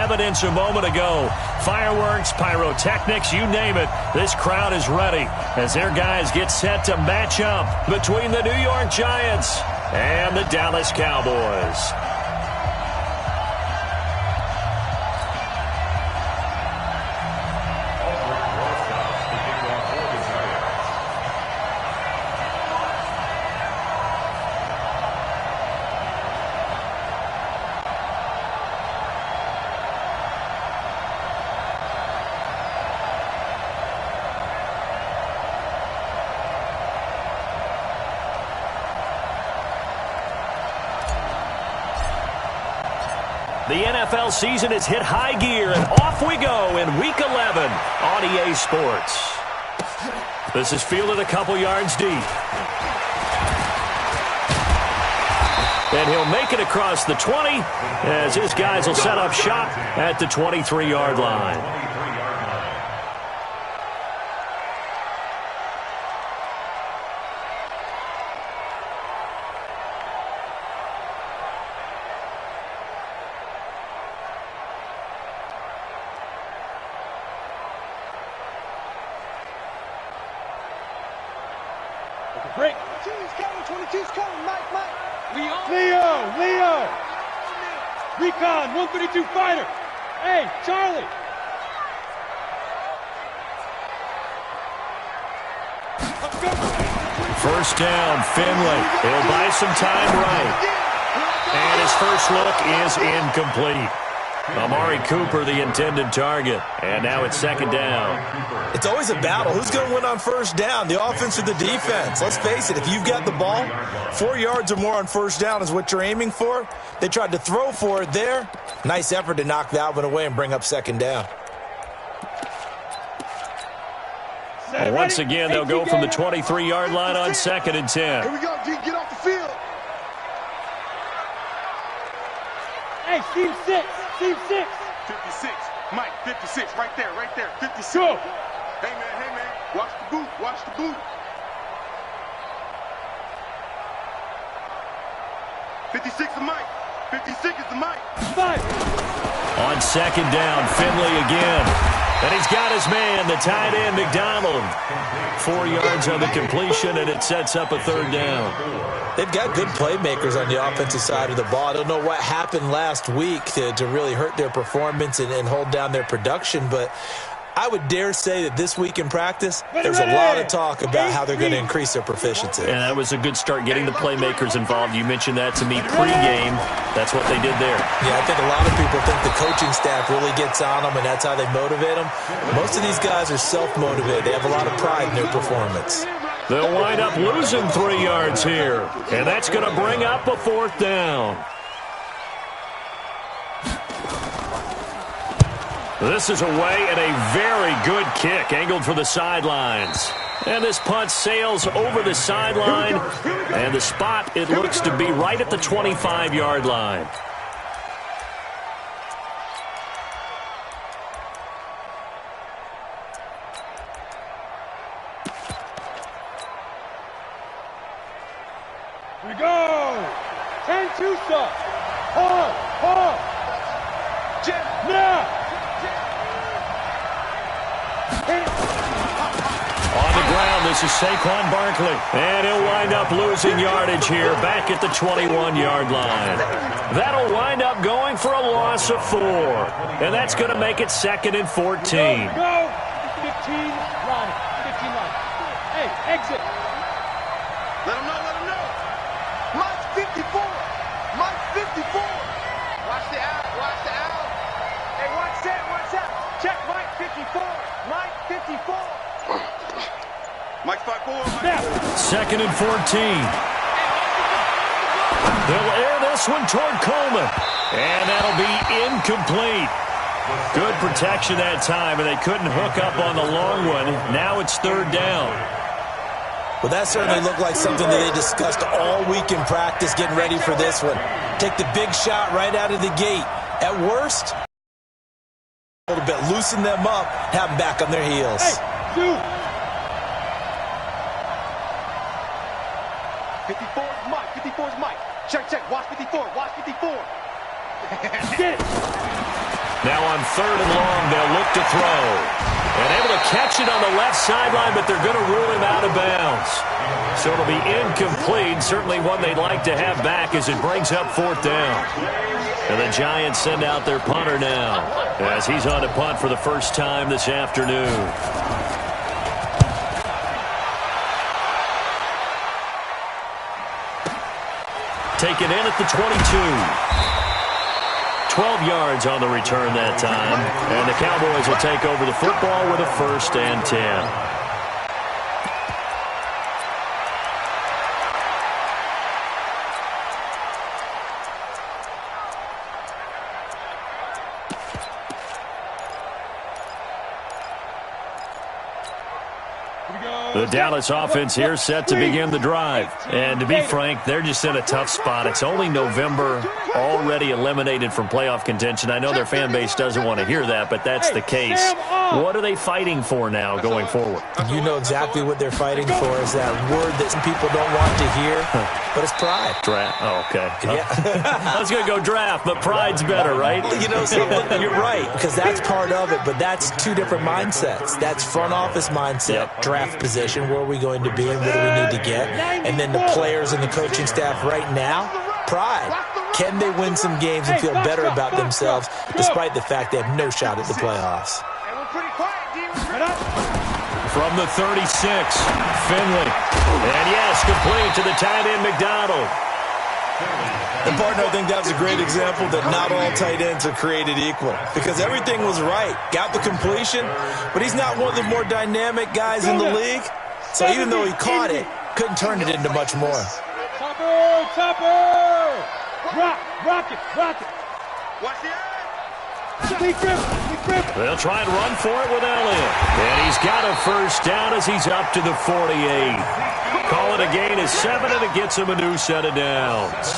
evidence a moment ago. Fireworks, pyrotechnics, you name it. This crowd is ready as their guys get set to match up between the New York Giants and the Dallas Cowboys. The NFL season has hit high gear, and off we go in Week 11 on EA Sports. This is fielded a couple yards deep. And he'll make it across the 20 as his guys will set up shop at the 23-yard line. Break. 22's coming, Mike. Leo. Recon, 132 fighter. Hey, Charlie. First down, Finley. He'll buy some time right. And his first look is incomplete. Amari Cooper, the intended target. And now it's second down. It's always a battle. Who's going to win on first down, the offense or the defense? Let's face it, if you've got the ball, 4 yards or more on first down is what you're aiming for. They tried to throw for it there. Nice effort to knock that one away and bring up second down. Well, once again, they'll go from the 23-yard line on 2nd and 10. Here we go, G. Get off the field. Hey, Steve 6. 56. Mike, 56. Right there. 56. Go. Hey, man. Watch the boot. 56 is Mike. 56 is the Mike. 5. On second down, Finley again. And he's got his man, the tight end, McDonald. 4 yards on the completion, and it sets up a third down. They've got good playmakers on the offensive side of the ball. I don't know what happened last week to really hurt their performance and hold down their production, but I would dare say that this week in practice, there's a lot of talk about how they're going to increase their proficiency. And that was a good start, getting the playmakers involved. You mentioned that to me pregame. That's what they did there. Yeah, I think a lot of people think the coaching staff really gets on them, and that's how they motivate them. Most of these guys are self-motivated. They have a lot of pride in their performance. They'll wind up losing 3 yards here, and that's going to bring up a fourth down. This is away and a very good kick, angled for the sidelines. And this punt sails over the sideline, and the spot, it looks to be right at the 25-yard line. Here we go. 10 Tusa. Paul. Now. On the ground, this is Saquon Barkley. And he'll wind up losing yardage here back at the 21-yard line. That'll wind up going for a loss of 4. And that's going to make it 2nd and 14. Go. 15 line. Hey, exit. Let him know. Mike 54. Watch the out. Hey, watch that. Check Mike 54. Mike 54. Mike 54. 2nd and 14. They'll air this one toward Coleman. And that'll be incomplete. Good protection that time, and they couldn't hook up on the long one. Now it's third down. Well, that certainly looked like something that they discussed all week in practice, getting ready for this one. Take the big shot right out of the gate. At worst, a little bit, loosen them up, have them back on their heels. Hey, 2. 54's Mike. Check. Watch 54. Get it. Now on 3rd and long, they'll look to throw. And able to catch it on the left sideline, but they're going to rule him out of bounds. So it'll be incomplete. Certainly one they'd like to have back as it brings up 4th down. And the Giants send out their punter now as he's on to punt for the first time this afternoon. Taken in at the 22. 12 yards on the return that time. And the Cowboys will take over the football with a 1st and 10. The Dallas offense here set to begin the drive. And to be frank, they're just in a tough spot. It's only November, already eliminated from playoff contention. I know their fan base doesn't want to hear that, but that's the case. What are they fighting for now going forward? You know exactly what they're fighting for is that word that some people don't want to hear, but it's pride. Draft? Oh, okay. Yeah. I was going to go draft, but pride's better, right? You know, so you're right, because that's part of it, but that's two different mindsets. That's front office mindset, draft position, where are we going to be and what do we need to get? And then the players and the coaching staff right now, pride. Can they win some games and feel better about themselves despite the fact they have no shot at the playoffs? From the 36, Finley. And yes, complete to the tight end, McDonald. And partner, I think that was a great example that not all tight ends are created equal because everything was right. Got the completion, but he's not one of the more dynamic guys in the league. So even though he caught it, couldn't turn it into much more. Topper! Rock it! Watch the eye. They'll try and run for it with Elliott. And he's got a 1st down as he's up to the 48. Call it a gain of 7, and it gets him a new set of downs.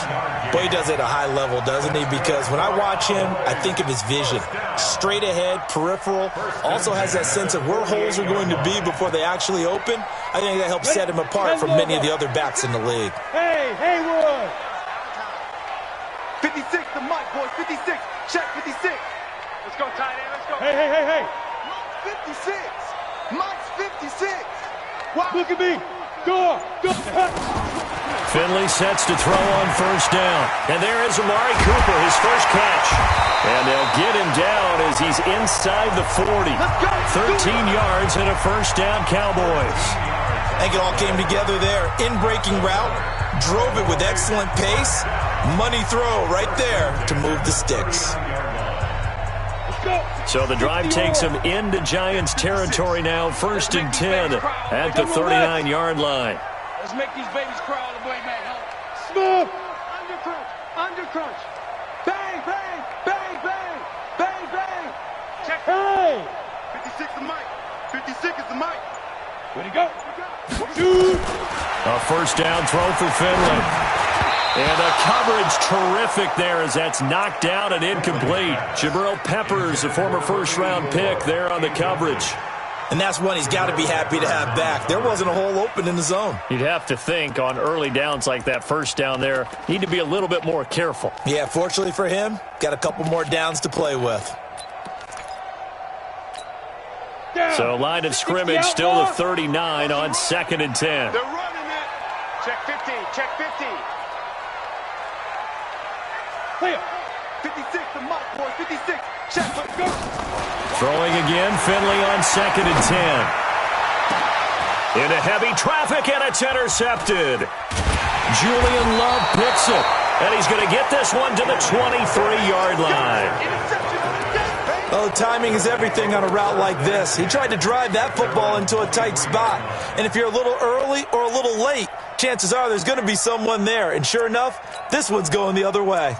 But he does it at a high level, doesn't he? Because when I watch him, I think of his vision. Straight ahead, peripheral. Also has that sense of where holes are going to be before they actually open. I think that helps set him apart from many of the other backs in the league. Hey, Haywood! 56, the mic, boys. 56. Check 56. Let's go, tight end. Let's go. Hey. 56. Mike's 56. Wow. Look at me. Go. Finley sets to throw on 1st down. And there is Amari Cooper, his first catch. And they'll get him down as he's inside the 40. 13 yards and a 1st down, Cowboys. I think it all came together there. In-breaking route. Drove it with excellent pace. Money throw right there to move the sticks. So the drive takes him into Giants territory now. 1st and 10 at the 39-yard line. Let's make these babies cry all the way back home. Smooth. Undercrunch. Bang. Check. Hey. 56 the mic. 56 is the mic. Ready to go. Shoot. A 1st down throw for Finley. And the coverage terrific there as that's knocked out and incomplete. Jabril Peppers, a former 1st-round pick there on the coverage. And that's one he's got to be happy to have back. There wasn't a hole open in the zone. You'd have to think on early downs like that 1st down there, need to be a little bit more careful. Yeah, fortunately for him, got a couple more downs to play with. So line of scrimmage still the 39 on 2nd and 10. They're running it. Check 50. 56 the mic, boys. 56. Check. Let's go. Throwing again, Finley on 2nd and 10. Into heavy traffic, and it's intercepted. Julian Love picks it, and he's going to get this one to the 23-yard line. Well, timing is everything on a route like this. He tried to drive that football into a tight spot. And if you're a little early or a little late, chances are there's going to be someone there. And sure enough, this one's going the other way.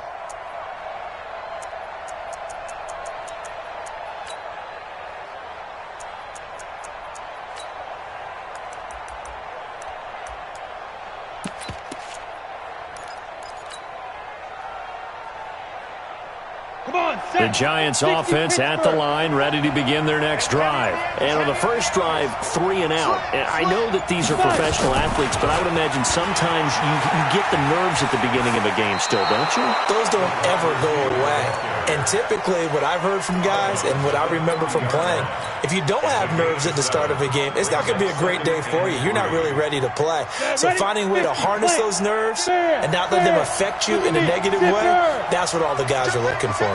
Come on, The Giants offense at the line, ready to begin their next drive. And on the first drive, 3 and out. And I know that these are professional athletes, but I would imagine sometimes you get the nerves at the beginning of a game still, don't you? Those don't ever go away. And typically what I've heard from guys and what I remember from playing, if you don't have nerves at the start of a game, it's not going to be a great day for you. You're not really ready to play. So finding a way to harness those nerves and not let them affect you in a negative way, that's what all the guys are looking for.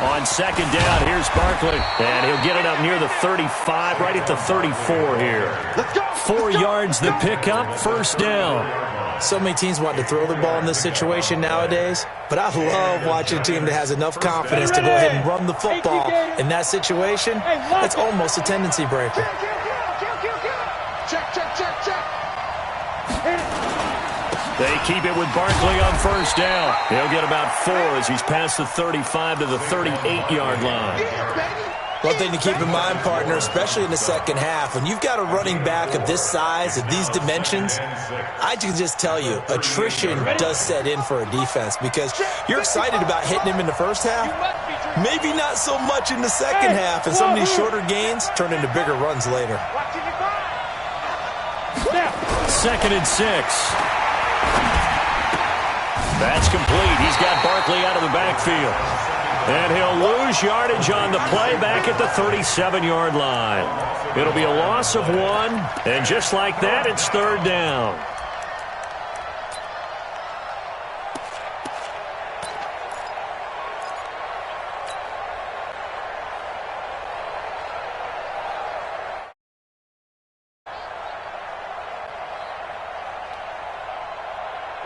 On second down, here's Barkley. And he'll get it up near the 35, right at the 34 here. 4 yards the pickup, first down. So many teams want to throw the ball in this situation nowadays, but I love watching a team that has enough confidence to go ahead and run the football in that situation. That's almost a tendency breaker. They keep it with Barkley on first down. He'll get about 4 as he's past the 35 to the 38-yard line. One thing to keep in mind, partner, especially in the second half, when you've got a running back of this size, of these dimensions, I can just tell you, attrition does set in for a defense because you're excited about hitting him in the first half, maybe not so much in the second half, and some of these shorter gains turn into bigger runs later. 2nd and 6. That's complete. He's got Barkley out of the backfield. And he'll lose yardage on the play back at the 37-yard line. It'll be a loss of 1, and just like that, it's 3rd down.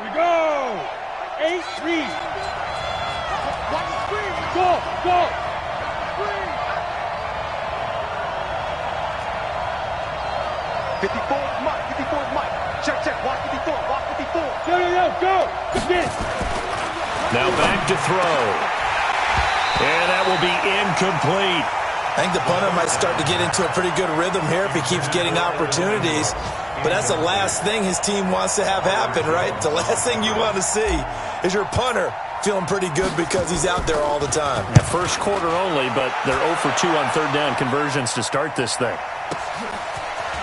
We go! 8-3. Go! 54 is Mike. Check. Watch 54. Go! Get it. Now back to throw. And that will be incomplete. I think the punter might start to get into a pretty good rhythm here if he keeps getting opportunities. But that's the last thing his team wants to have happen, right? The last thing you want to see is your punter feeling pretty good because he's out there all the time. Yeah, first quarter only, but they're 0 for 2 on 3rd down conversions to start this thing.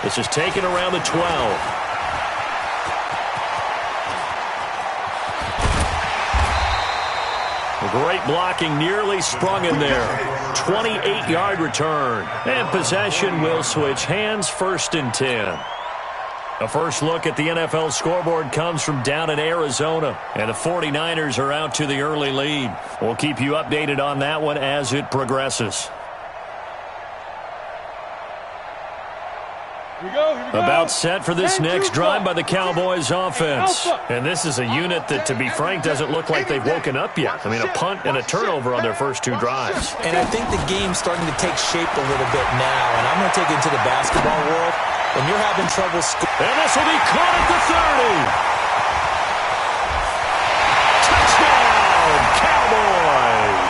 This is taken around the 12. Great blocking, nearly sprung in there. 28-yard return. And possession will switch hands, 1st and 10. A first look at the NFL scoreboard comes from down in Arizona, and the 49ers are out to the early lead. We'll keep you updated on that one as it progresses. Here we go. About set for this next drive by the Cowboys offense. And this is a unit that, to be frank, doesn't look like they've woken up yet. I mean, a punt and a turnover on their first 2 drives. And I think the game's starting to take shape a little bit now, and I'm going to take it into the basketball world. When you're having trouble scoring. And this will be caught at the 30. Touchdown, Cowboys.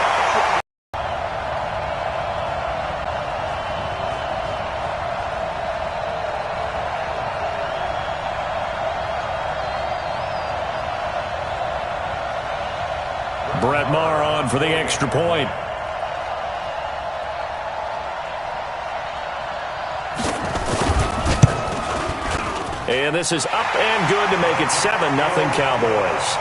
Brett Maher on for the extra point. And this is up and good to make it 7-0 Cowboys.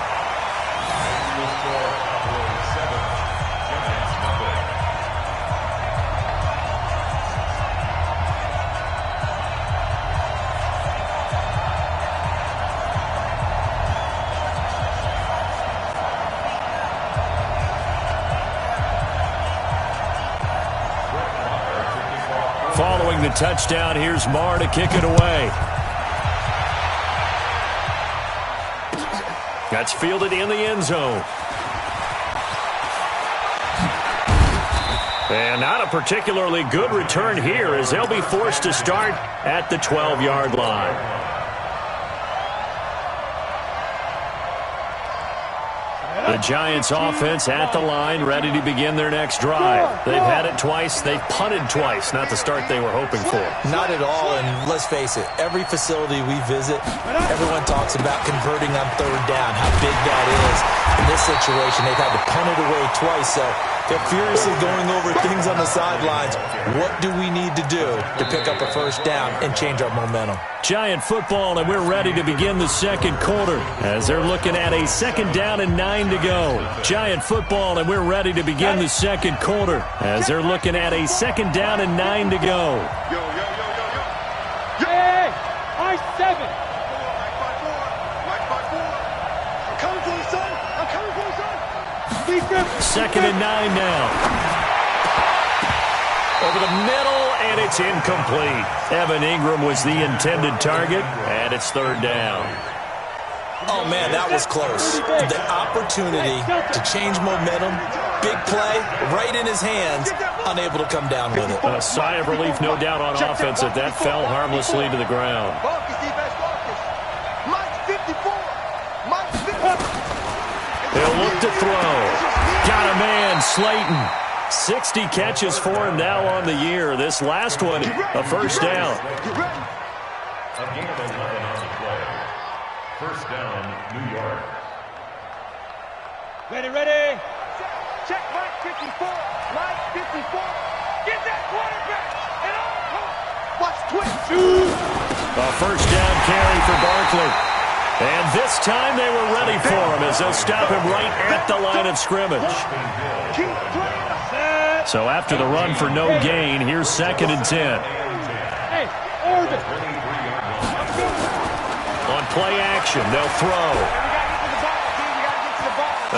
Following the touchdown, here's Maher to kick it away. That's fielded in the end zone. And not a particularly good return here as they'll be forced to start at the 12-yard line. The Giants offense at the line, ready to begin their next drive. They've had it twice. They've punted twice. Not the start they were hoping for. Not at all, and let's face it, every facility we visit, everyone talks about converting on third down, how big that is. In this situation, they've had to punt it away twice, so they're furiously going over things on the sidelines. What do we need to do to pick up a first down and change our momentum? Giant football, and we're ready to begin the second quarter as they're looking at a 2nd down and 9 to go. Giant football, and we're ready to begin the second quarter as they're looking at a 2nd down and 9 to go. Hey, I 7. I'm coming for you, son. I'm coming for you, son. 2nd and 9 now. Over the middle, and it's incomplete. Evan Ingram was the intended target, and it's 3rd down. Oh, man, that was close. The opportunity to change momentum, big play, right in his hands, unable to come down with it. A sigh of relief, no doubt, on offense as that fell harmlessly to the ground. He'll look to throw. Got a man, Slayton. 60 catches for him now on the year. This last one, a first down. A gain of 11 on the play. First down, New York. Ready. Check Mike 54. Mike 54. Get that quarterback. And watch twitch. A first down carry for Barkley. And this time they were ready for him as they'll stop him right at the line of scrimmage. Keep playing. So after the run for no gain, here's 2nd and 10. Hey, order. On play action, they'll throw.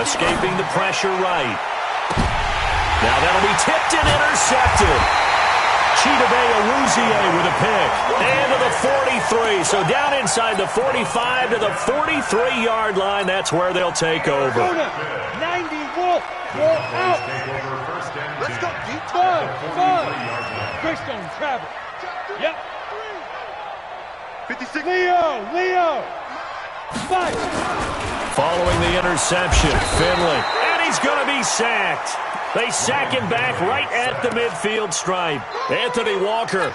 Escaping the pressure right. Now that'll be tipped and intercepted. Chidobe Awuzie with a pick. And to the 43. So down inside the 45 to the 43-yard line. That's where they'll take over. 90 Wolf. Roll out. Let's go deep. 5. Greystone travel. Yep. 56. Leo. 5. Following the interception, Finley. And he's going to be sacked. They sack him back right at the midfield stripe. Anthony Walker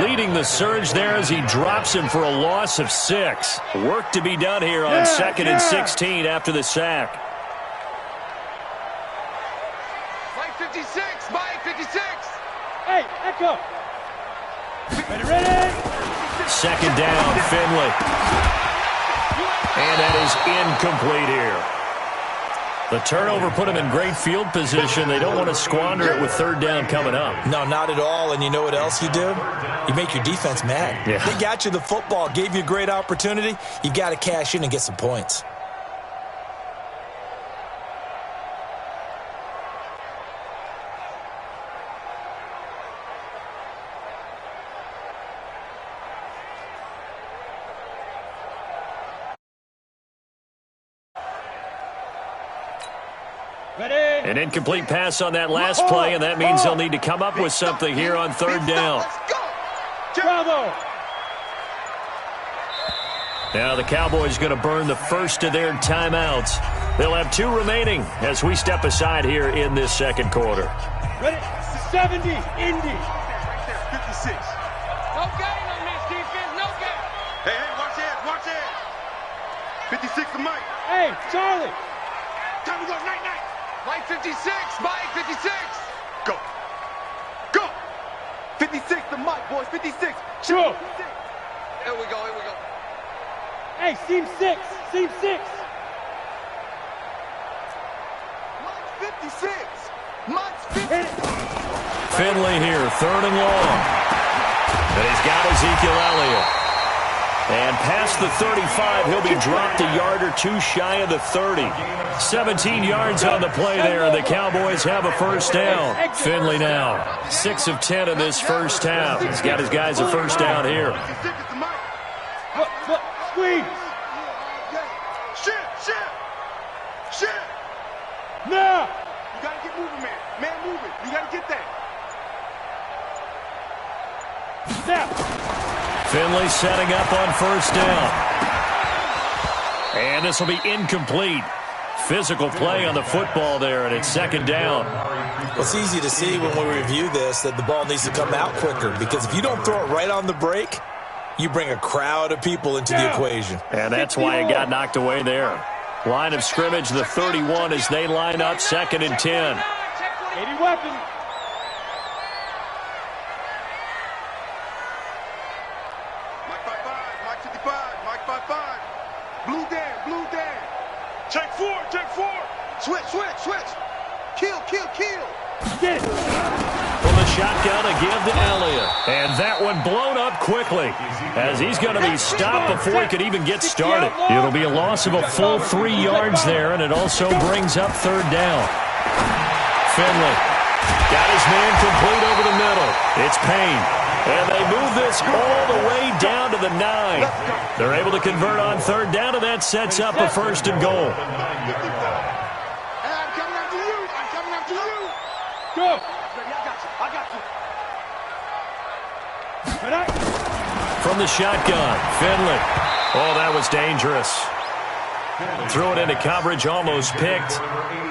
leading the surge there as he drops him for a loss of 6. Work to be done here on 2nd and 16 after the sack. Mike 56. Hey, Echo. Ready. 2nd down, Finley. And that is incomplete here. The turnover put him in great field position. They don't want to squander it with 3rd down coming up. No, not at all. And you know what else you do? You make your defense mad. Yeah. They got you the football, gave you a great opportunity. You got to cash in and get some points. Ready. An incomplete pass on that last play, and that means they'll need to come up with something here on 3rd down. Bravo. Now the Cowboys going to burn the first of their timeouts. They'll have 2 remaining as we step aside here in this second quarter. Ready. 70. Indy. 56. No gain on this defense. No gain. Hey, watch that. 56 to Mike. Hey, Charlie. Time to go, night. Mike 56. Mike 56. Go. 56 to Mike, boys. 56. Sure. Here we go. Hey, seam 6. Mike 56. Mike's 50. Finley here, 3rd and long. And he's got Ezekiel Elliott. And past the 35, he'll be dropped a yard or 2 shy of the 30. 17 yards on the play there, and the Cowboys have a first down. Finley now, 6 of 10 in this first half. He's got his guys a first down here. Squeeze. Shit. Now. You got to get moving, man. Man, moving. You got to get that. Now. Finley setting up on first down. And this will be incomplete. Physical play on the football there, and it's second down. Well, it's easy to see when we review this that the ball needs to come out quicker, because if you don't throw it right on the break, you bring a crowd of people into the equation. And that's why it got knocked away there. Line of scrimmage, the 31, as they line up, 2nd and 10. 80 weapons. Mike 5-5, Mike 55, Mike 5-5. Blue Dan. Check 4. Switch. Kill. Get it. From the shotgun, a give to Elliott. And that one blown up quickly, as he's going to be stopped before he could even get started. It'll be a loss of a full 3 yards there, and it also brings up 3rd down. Finley got his man complete over the middle. It's Payne. And they move this all the way down to the 9. They're able to convert on 3rd down, and that sets up a 1st and goal. I'm coming after you. Go. I got you. From the shotgun, Finley. Oh, that was dangerous. Threw it into coverage, almost picked,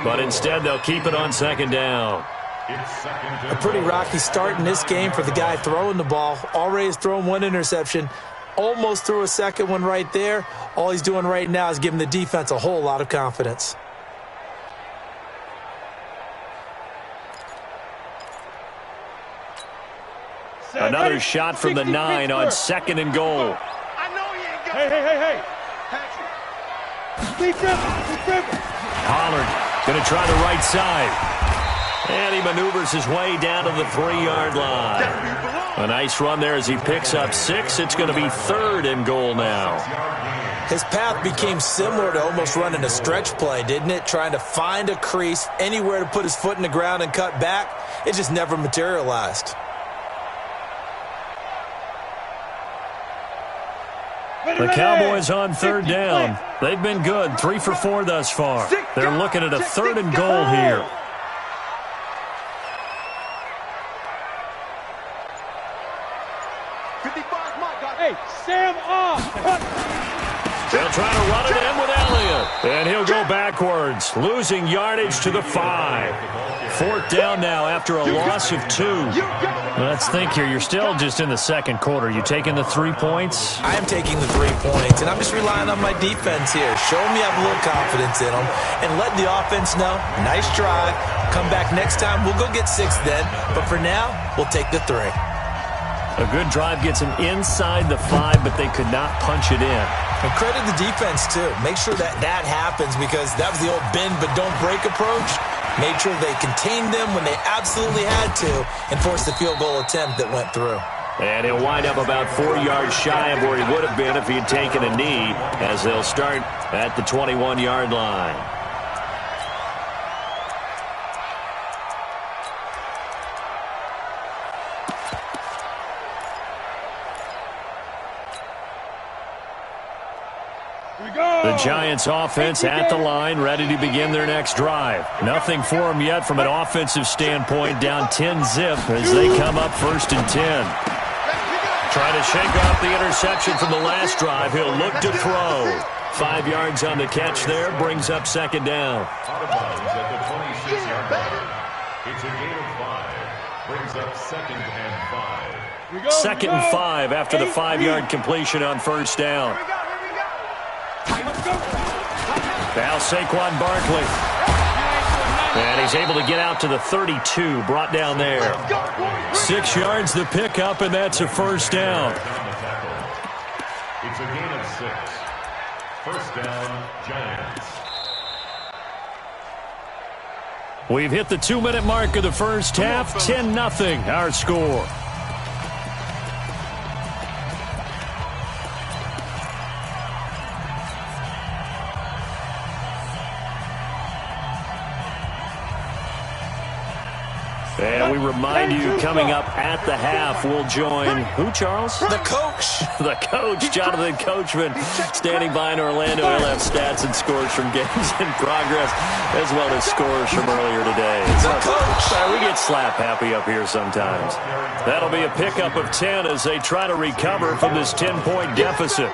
but instead they'll keep it on 2nd down. A pretty rocky start in this game for the guy throwing the ball. Already has thrown 1 interception. Almost threw a 2nd one right there. All he's doing right now is giving the defense a whole lot of confidence. Another shot from the 9 on 2nd and goal. I know he ain't got Hey. Patrick. Keep dribbling. Pollard going to try the right side. And he maneuvers his way down to the 3-yard line. A nice run there as he picks up 6. It's going to be 3rd and goal now. His path became similar to almost running a stretch play, didn't it? Trying to find a crease, anywhere to put his foot in the ground and cut back. It just never materialized. The Cowboys on 3rd down. They've been good, 3 for 4 thus far. They're looking at a 3rd and goal here. Hey, Sam off. They'll try to run it in with Elliott. And he'll go backwards, losing yardage to the 5. 4th down now after a loss of 2. Let's think here. You're still just in the 2nd quarter. You taking the 3 points? I am taking the 3 points, and I'm just relying on my defense here. Show me I have a little confidence in them, and let the offense know, nice drive. Come back next time. We'll go get 6 then. But for now, we'll take the 3. A good drive gets them inside the 5, but they could not punch it in. And credit the defense, too. Make sure that happens, because that was the old bend but don't break approach. Made sure they contained them when they absolutely had to and forced the field goal attempt that went through. And he'll wind up about 4 yards shy of where he would have been if he had taken a knee, as they'll start at the 21-yard line. The Giants offense at the line, ready to begin their next drive. Nothing for them yet from an offensive standpoint, down 10-zip as they come up 1st and 10. Trying to shake off the interception from the last drive. He'll look to throw. 5 yards on the catch there, brings up 2nd down. Out of bounds at the 26-yard line. It's a gain of 5. Brings up 2nd and 5. 2nd and 5 after the 5-yard completion on 1st down. Now Saquon Barkley. And he's able to get out to the 32, brought down there. 6 yards the pickup, and that's a 1st down. It's a gain of 6. 1st down, Giants. We've hit the 2-minute mark of the first half. 10-0 our score. And we remind you, coming up at the half, we'll join who, Charles? The coach. The coach, Jonathan Coachman, standing by in Orlando. He'll have stats and scores from games in progress, as well as scores from earlier today. The coach. We get slap happy up here sometimes. That'll be a pickup of 10 as they try to recover from this 10-point deficit.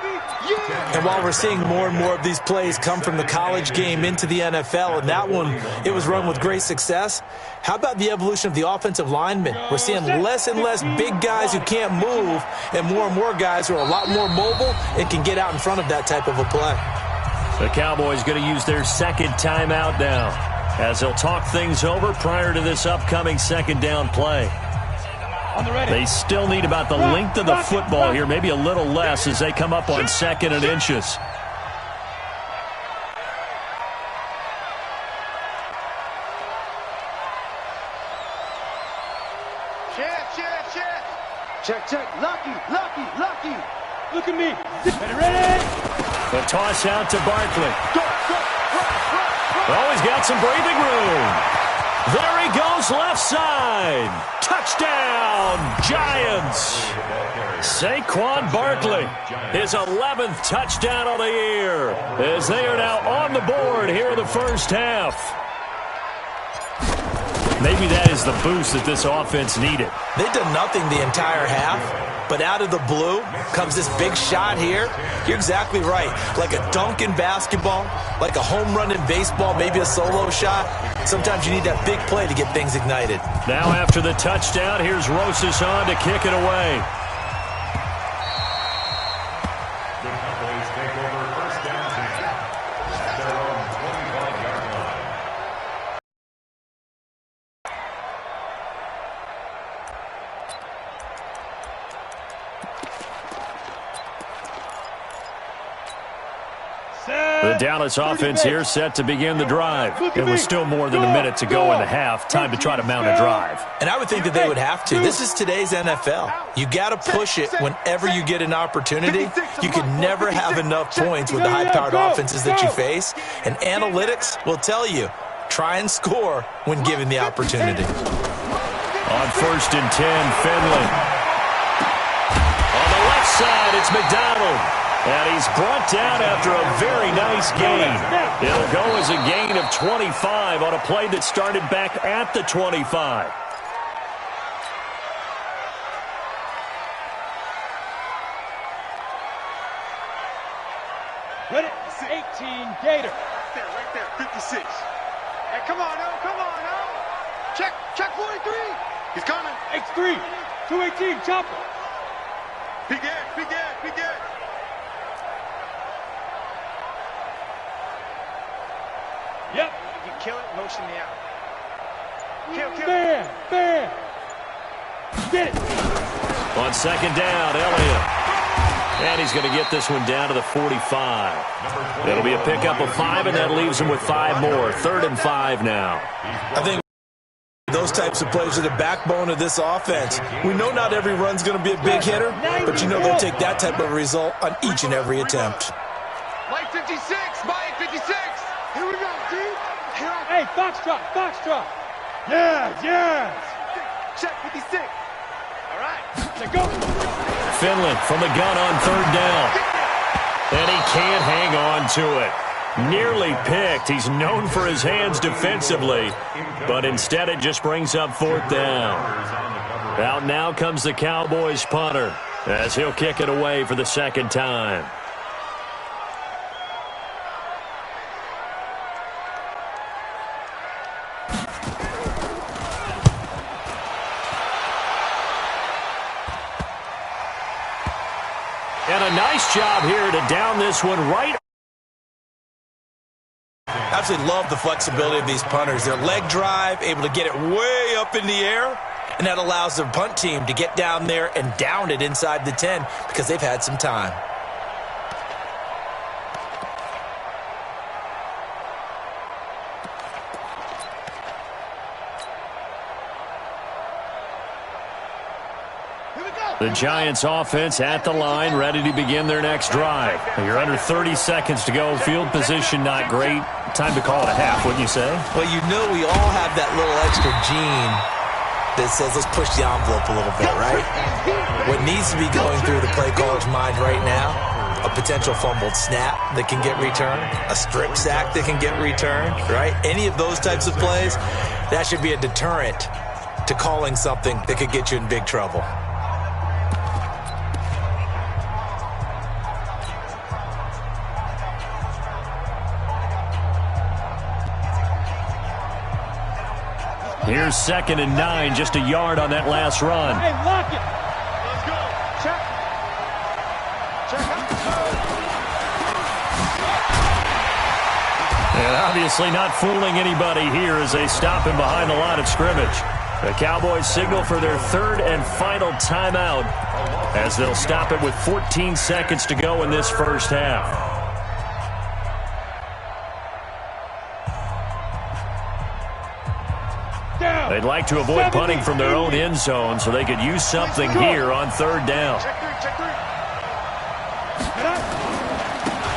And while we're seeing more and more of these plays come from the college game into the NFL, and that one, it was run with great success, how about the evolution of the offensive linemen? We're seeing less and less big guys who can't move and more guys who are a lot more mobile and can get out in front of that type of a play. The Cowboys going to use their second timeout now as they'll talk things over prior to this upcoming second down play. They still need about the length of the football here, maybe a little less as they come up on 2nd and inches. Check. Lucky. Look at me. Ready? The toss out to Barkley. Oh, he's got some breathing room. There he goes, left side. Touchdown, Giants. Saquon Barkley, his 11th touchdown of the year, as they are now on the board here in the first half. Maybe that is the boost that this offense needed. They've done nothing the entire half, but out of the blue comes this big shot here. You're exactly right. like a dunk in basketball, like a home run in baseball, maybe a solo shot. Sometimes you need that big play to get things ignited. Now after the touchdown, here's Rosas on to kick it away. The Cowboys take over first down team at their own 25-yard line. The Dallas offense here set to begin the drive. It was still more than a minute to go in the half. Time to try to mount a drive. And I would think that they would have to. This is today's NFL. You got to push it whenever you get an opportunity. You can never have enough points with the high-powered offenses that you face. And analytics will tell you, try and score when given the opportunity. On 1st and 10, Finley. On the left side, it's McDonald. And he's brought down after a very nice gain. It'll go as a gain of 25 on a play that started back at the 25. Ready? 18, Gator. Right there, 56. Hey, come on, no. Check 43. He's coming. X3, 218, chopper. Big Ed. Yep. You kill it, motion me out. Kill. Bam. Get it. On 2nd down, Elliott. And he's going to get this one down to the 45. It'll be a pickup of 5, and that leaves him with 5 more. 3rd and 5 now. I think those types of plays are the backbone of this offense. We know not every run's going to be a big hitter, but you know they'll take that type of result on each and every attempt. Mike 56, Mike 56. Here we go, dude. Hey, Foxtrot. Yeah. Check 56. All right, let's go. Finley from the gun on 3rd down. And he can't hang on to it. Nearly picked. He's known for his hands defensively, but instead it just brings up 4th down. Out now comes the Cowboys punter as he'll kick it away for the 2nd time. And a nice job here to down this one right. Absolutely love the flexibility of these punters. Their leg drive, able to get it way up in the air, and that allows their punt team to get down there and down it inside the 10 because they've had some time. The Giants offense at the line, ready to begin their next drive. You're under 30 seconds to go. Field position not great. Time to call it a half, wouldn't you say? Well, you know we all have that little extra gene that says let's push the envelope a little bit, right? What needs to be going through the play caller's mind right now, a potential fumbled snap that can get returned, a strip sack that can get returned, right? Any of those types of plays, that should be a deterrent to calling something that could get you in big trouble. Here's 2nd and 9, just a yard on that last run. Hey, lock it. Let's go. Check. And obviously not fooling anybody here as they stop him behind the line of scrimmage. The Cowboys signal for their 3rd and final timeout as they'll stop it with 14 seconds to go in this first half. They'd like to avoid punting from their own end zone so they could use something here on 3rd down.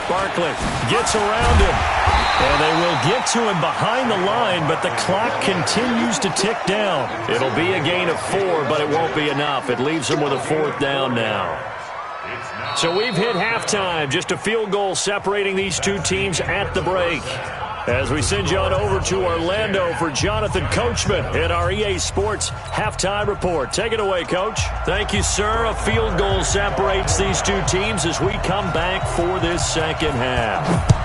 Barkley gets around him. And they will get to him behind the line, but the clock continues to tick down. It'll be a gain of 4, but it won't be enough. It leaves them with a 4th down now. So we've hit halftime. Just a field goal separating these two teams at the break. As we send you on over to Orlando for Jonathan Coachman in our EA Sports Halftime Report. Take it away, Coach. Thank you, sir. A field goal separates these two teams as we come back for this second half.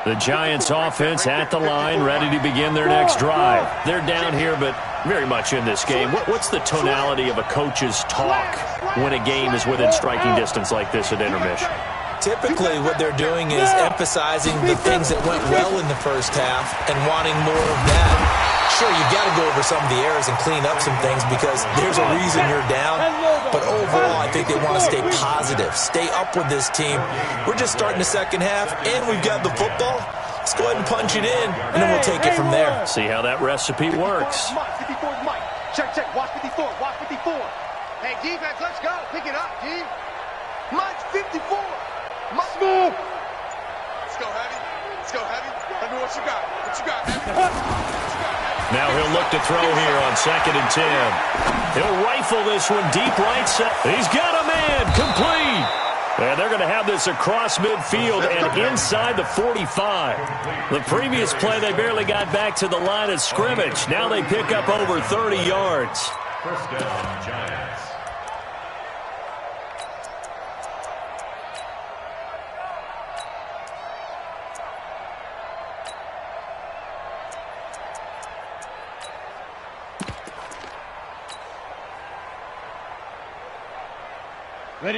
The Giants offense at the line, ready to begin their next drive. They're down here, but very much in this game. What's the tonality of a coach's talk when a game is within striking distance like this at intermission? Typically, what they're doing is emphasizing the things that went well in the first half and wanting more of that. Sure, you've got to go over some of the errors and clean up some things because there's a reason you're down. But overall, I think they want to stay positive, stay up with this team. We're just starting the second half, and we've got the football. Let's go ahead and punch it in, and then we'll take it from there. See how that recipe works. Check, check. Watch 54. Watch 54. Hey, defense, let's go. Pick it up, D. Mike's 54. Smooth. Let's go, heavy. Let's go, heavy. Let me what you got. What you got, heavy? Now he'll look to throw here on 2nd and 10. He'll rifle this one deep right side. He's got a man. Complete. And they're going to have this across midfield and inside the 45. The previous play, they barely got back to the line of scrimmage. Now they pick up over 30 yards. First down, Giants.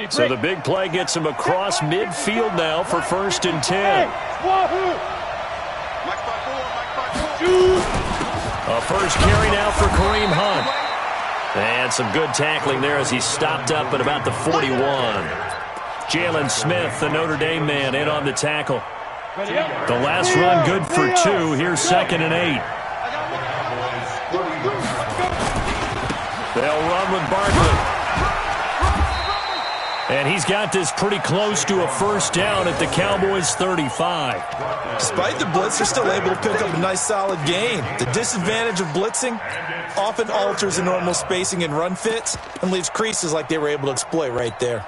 So the big play gets him across midfield now for 1st and 10. A first carry now for Kareem Hunt. And some good tackling there as he stopped up at about the 41. Jalen Smith, the Notre Dame man, in on the tackle. The last run good for 2. Here's 2nd and 8. They'll run with Barkley. And he's got this pretty close to a first down at the Cowboys' 35. Despite the blitz, they're still able to pick up a nice, solid gain. The disadvantage of blitzing often alters the normal spacing and run fits and leaves creases like they were able to exploit right there.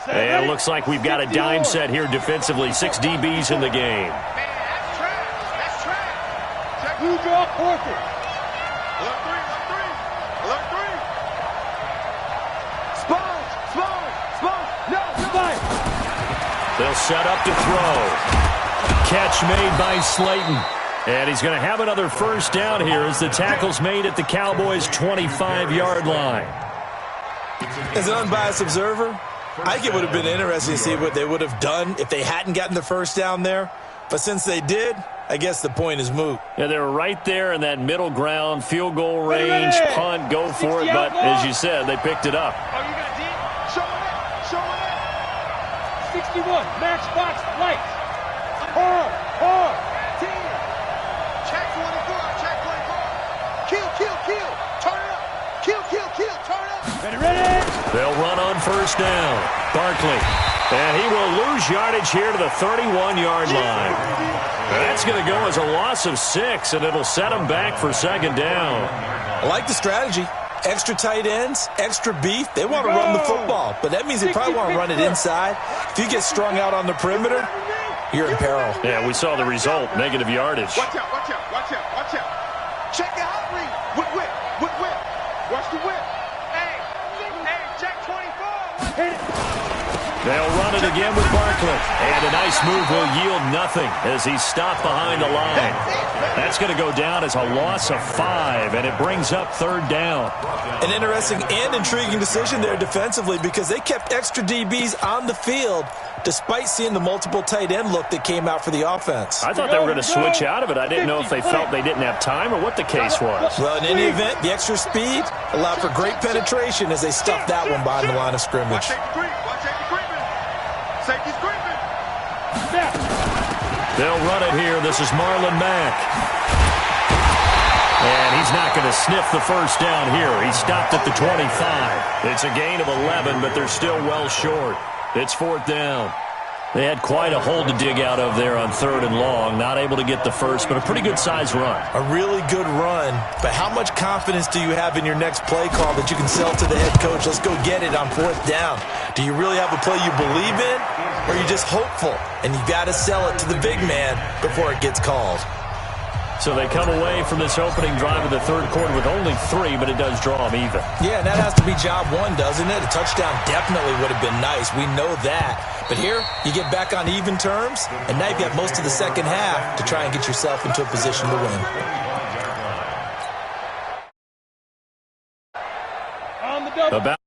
And it looks like we've got a dime set here defensively. 6 DBs in the game. That's trash. That's trash. Who draw quarter? They'll set up to throw. Catch made by Slayton. And he's going to have another first down here as the tackle's made at the Cowboys' 25-yard line. As an unbiased observer, I think it would have been interesting to see what they would have done if they hadn't gotten the first down there. But since they did, I guess the point is moot. Yeah, they were right there in that middle ground, field goal range, punt, go for it. But as you said, they picked it up. Oh, you got deep? Show it. Show it. 61, matchbox lights. Hard. Team. Check 24. Check 24. Kill. Turn it up. Kill. Turn it up. Ready. They'll run on first down. Barkley. And he will lose yardage here to the 31-yard line. That's going to go as a loss of 6, and it'll set him back for 2nd down. I like the strategy. Extra tight ends, extra beef. They want to run the football, but that means they probably want to run it inside. If you get strung out on the perimeter, you're in peril. Yeah, we saw the result, negative yardage. Watch out, watch out, watch out, watch out. Check the hot read. Whip. Watch the whip. Hey, check 24. Hit it. They'll run it again with Barkley. And a nice move will yield nothing as he's stopped behind the line. That's going to go down as a loss of 5, and it brings up 3rd down. An interesting and intriguing decision there defensively because they kept extra DBs on the field despite seeing the multiple tight end look that came out for the offense. I thought they were going to switch out of it. I didn't know if they felt they didn't have time or what the case was. Well, in any event, the extra speed allowed for great penetration as they stuffed that one behind the line of scrimmage. Safety's creeping. They'll run it here. This is Marlon Mack. And he's not going to sniff the first down here. He stopped at the 25. It's a gain of 11, but they're still well short. It's 4th down. They had quite a hole to dig out of there on 3rd and long. Not able to get the first, but a pretty good-sized run. A really good run, but how much confidence do you have in your next play call that you can sell to the head coach? Let's go get it on 4th down. Do you really have a play you believe in, or are you just hopeful, and you got to sell it to the big man before it gets called? So they come away from this opening drive of the 3rd quarter with only 3, but it does draw them even. Yeah, and that has to be job 1, doesn't it? A touchdown definitely would have been nice. We know that. But here, you get back on even terms, and now you've got most of the second half to try and get yourself into a position to win. On the double. About